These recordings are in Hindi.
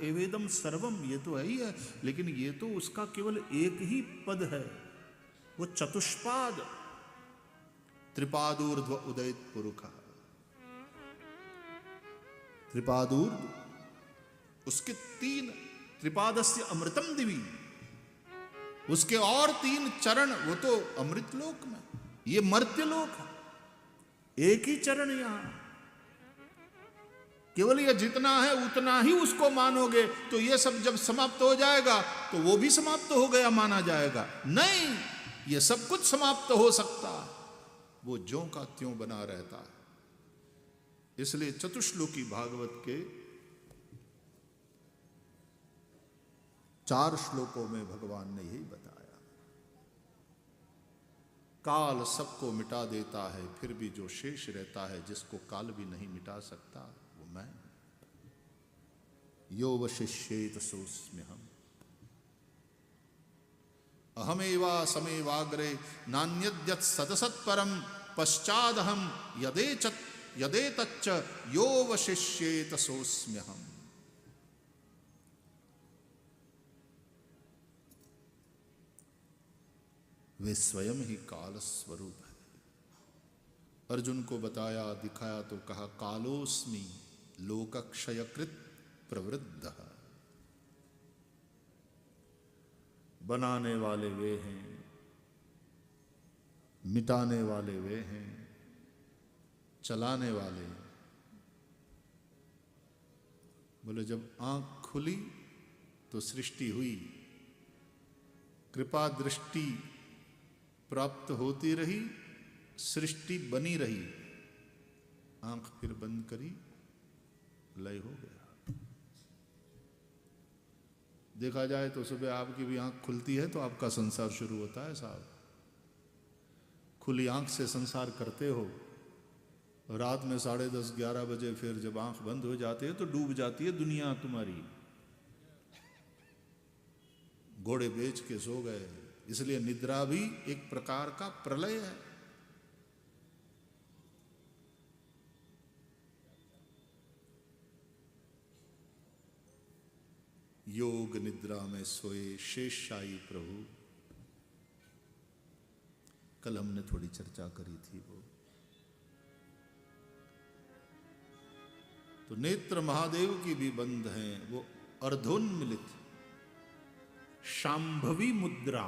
एवेदम सर्वम, ये तो है ही है, लेकिन ये तो उसका केवल एक ही पद है, वो चतुष्पाद, त्रिपादूर्ध्व उदयित पुरुष, त्रिपादूर्ध्व, उसके 3 त्रिपादस्य अमृतम दिवी, उसके और 3 चरण, वो तो अमृत लोक में, ये मर्त्य लोक है, एक ही चरण यहां, केवल ये जितना है उतना ही उसको मानोगे तो ये सब जब समाप्त हो जाएगा तो वो भी समाप्त हो गया माना जाएगा। नहीं, ये सब कुछ समाप्त हो सकता, वो ज्यों का त्यों बना रहता है। इसलिए चतुश्लोकी भागवत के 4 श्लोकों में भगवान ने यही बताया, काल सबको मिटा देता है, फिर भी जो शेष रहता है, जिसको काल भी नहीं मिटा सकता, वो मैं। यो वशिष्येत सोऽस्म्यहम्, अहमेवा समेवाग्रे नान्यद्यत् सतसत्परम पश्चादहम यदेतच्च यो वशिष्येत सोऽस्म्यहम्। वे स्वयं ही काल स्वरूप है। अर्जुन को बताया, दिखाया तो कहा, कालोस्मि लोकक्षयकृत प्रवृद्धः, बनाने वाले वे हैं, मिटाने वाले वे हैं, चलाने वाले। बोले जब आंख खुली तो सृष्टि हुई, कृपा दृष्टि प्राप्त होती रही, सृष्टि बनी रही, आंख फिर बंद करी, लय हो गया। देखा जाए तो सुबह आपकी भी आंख खुलती है तो आपका संसार शुरू होता है साहब। खुली आंख से संसार करते हो, रात में 10:30 11 बजे फिर जब आंख बंद हो जाती है तो डूब जाती है दुनिया तुम्हारी। घोड़े बेच के सो गए, इसलिए निद्रा भी एक प्रकार का प्रलय है। योग निद्रा में सोए शेषशायी प्रभु, कल हमने थोड़ी चर्चा करी थी वो। तो नेत्र महादेव की भी बंद हैं, वो अर्धोन्मिलित शांभवी मुद्रा,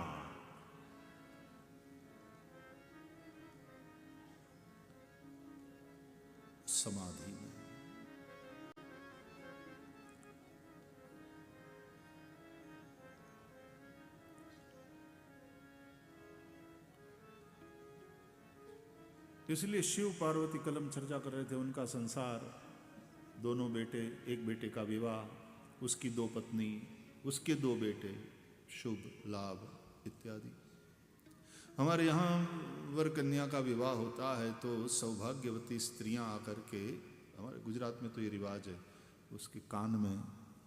समाधि में। इसलिए शिव पार्वती कलम चर्चा कर रहे थे, उनका संसार, दोनों बेटे, एक बेटे का विवाह, उसकी 2 पत्नी, उसके 2 बेटे, शुभ लाभ इत्यादि। हमारे यहाँ वर कन्या का विवाह होता है तो सौभाग्यवती स्त्रियां आकर के, हमारे गुजरात में तो ये रिवाज है, उसके कान में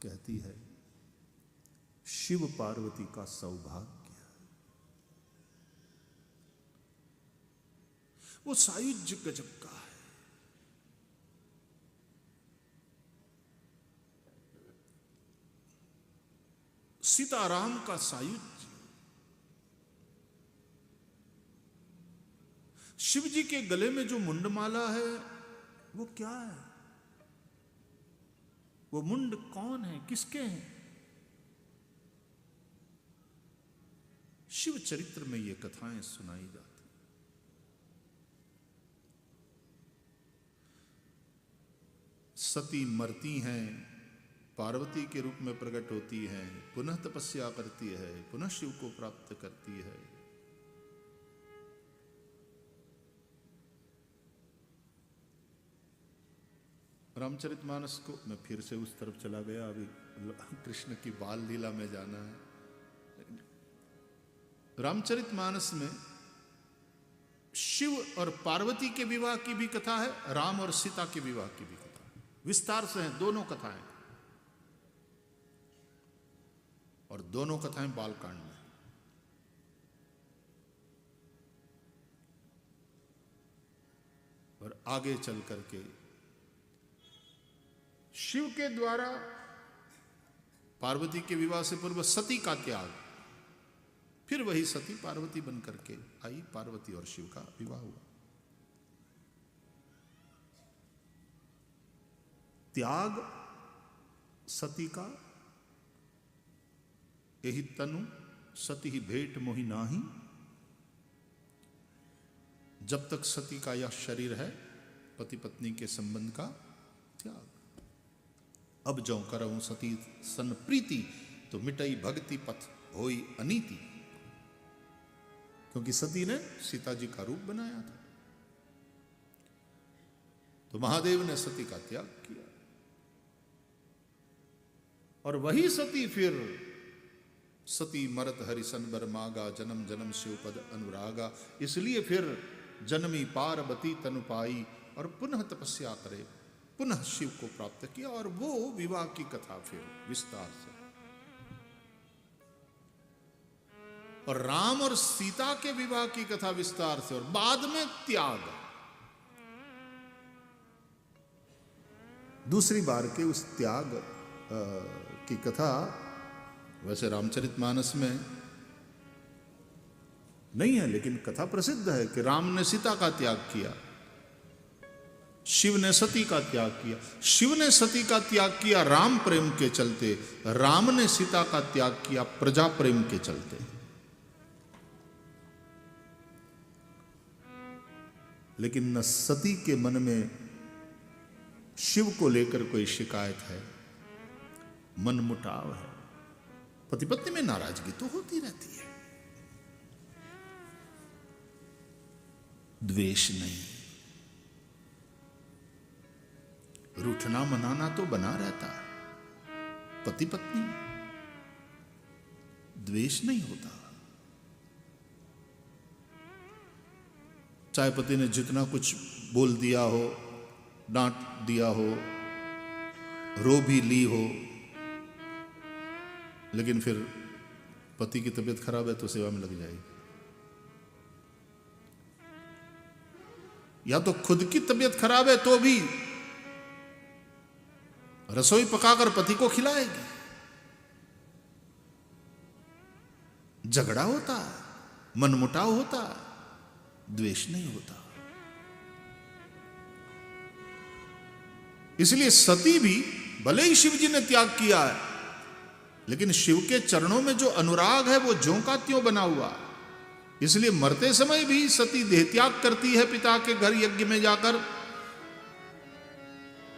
कहती है शिव पार्वती का सौभाग्य। वो सायुज्य गजब का है। सीताराम का सायुज्य, शिव जी के गले में जो मुंडमाला है वो क्या है? वो मुंड कौन है, किसके हैं? शिव चरित्र में ये कथाएं सुनाई जाती। सती मरती हैं, पार्वती के रूप में प्रकट होती हैं, पुनः तपस्या करती है, पुनः शिव को प्राप्त करती है। रामचरितमानस को, मैं फिर से उस तरफ चला गया, अभी कृष्ण की बाल लीला में जाना है। रामचरितमानस में शिव और पार्वती के विवाह की भी कथा है, राम और सीता के विवाह की भी कथा है, विस्तार से हैं दोनों कथाएं, और दोनों कथाएं बालकांड में। और आगे चल करके शिव के द्वारा पार्वती के विवाह से पूर्व सती का त्याग, फिर वही सती पार्वती बन करके आई, पार्वती और शिव का विवाह हुआ। त्याग सती का, यही तनु सती ही भेंट मोहि नाही। जब तक सती का यह शरीर है, पति पत्नी के संबंध का त्याग। अब जो करऊं सती सन प्रीति, तो मिटई भक्ति पथ होई अनीति। क्योंकि सती ने सीता जी का रूप बनाया था, तो महादेव ने सती का त्याग किया। और वही सती फिर सती मरत हरिसन बर मागा, जन्म जन्म शिवपद अनुरागा। इसलिए फिर जन्मी पार्वती तनु पाई और पुनः तपस्या करे, पुनः शिव को प्राप्त किया। और वो विवाह की कथा फिर विस्तार से, और राम और सीता के विवाह की कथा विस्तार से, और बाद में त्याग। दूसरी बार के उस त्याग की कथा वैसे रामचरितमानस में नहीं है, लेकिन कथा प्रसिद्ध है कि राम ने सीता का त्याग किया, शिव ने सती का त्याग किया। शिव ने सती का त्याग किया राम प्रेम के चलते, राम ने सीता का त्याग किया प्रजा प्रेम के चलते। लेकिन न सती के मन में शिव को लेकर कोई शिकायत है, मन मुटाव है। पति पत्नी में नाराजगी तो होती रहती है, द्वेष नहीं। रूठना मनाना तो बना रहता, पति पत्नी द्वेष नहीं होता। चाहे पति ने जितना कुछ बोल दिया हो, डांट दिया हो, रो भी ली हो, लेकिन फिर पति की तबीयत खराब है तो सेवा में लग जाएगी। या तो खुद की तबीयत खराब है तो भी रसोई पकाकर पति को खिलाएगी। झगड़ा होता, मनमुटाव होता, द्वेष नहीं होता। इसलिए सती भी भले ही शिव जी ने त्याग किया है, लेकिन शिव के चरणों में जो अनुराग है वो ज्यों का त्यों बना हुआ। इसलिए मरते समय भी सती देहत्याग करती है पिता के घर यज्ञ में जाकर।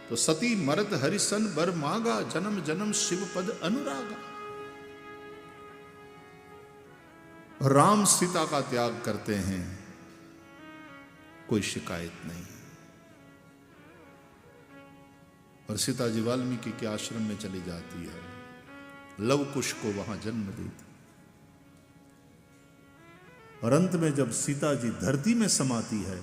तो सती मरत हरिसन बर मागा, जन्म जन्म शिव पद अनुरागा। राम सीता का त्याग करते हैं, कोई शिकायत नहीं। और सीता जी वाल्मीकि के आश्रम में चली जाती है, लव कुश को वहां जन्म देती। और अंत में जब सीता जी धरती में समाती है,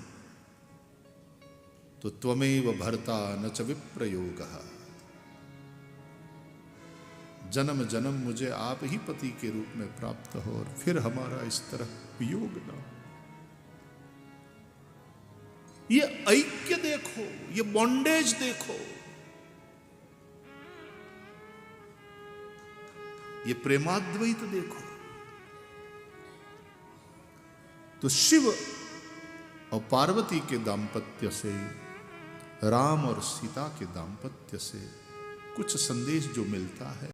तो त्वमेव भर्ता न च विप्रयोगः, जन्म जन्म मुझे आप ही पति के रूप में प्राप्त हो, और फिर हमारा इस तरह वियोग ना हो। ये ऐक्य देखो, ये बॉन्डेज देखो, ये प्रेमाद्वैत देखो। तो शिव और पार्वती के दाम्पत्य से, राम और सीता के दाम्पत्य से कुछ संदेश जो मिलता है,